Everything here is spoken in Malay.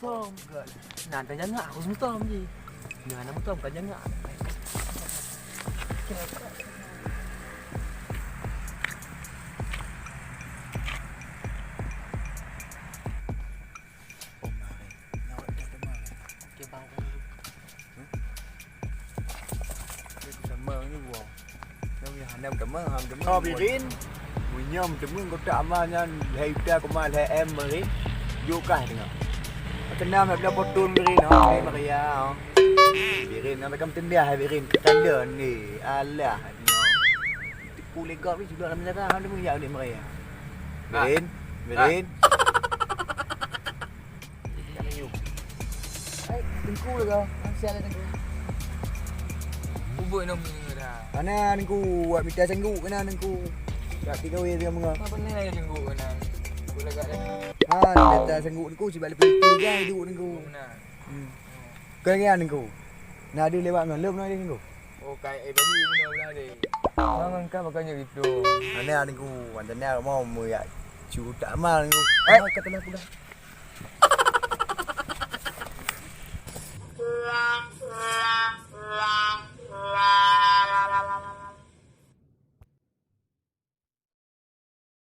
som. Nanti jangan aku sem je. Jangan nama tom kan jangan. Kau birin, punya macam kau tak amalnya, hai udah kau mal hai em birin, juga dengan. Kena nak potong birin, hai Maria. Birin, nak kamu tendia hai birin, tanda ni, alah. Tipu legap ni juga dalam negara, ada mungkin ni Maria. Birin, birin. Hai, tengku le kau, sial tengku. Ubuk nom ni dah. Mana nengku buat minta cengguk kena nengku. Tak tiga wei dengan menga. Apa ni lagi cengguk kena. Aku lagak dah. Ha, minta cengguk nengku sebab lebih tinggi kan hidup nengku. Benar. Kau kan nengku. Nak ada lewat dengan lem nak ada nengku. Oh kai bagi guna pula ni. Memang kau makanya gitu. Mana nengku, antara mau ya cu tak amal nengku. Kata aku dah.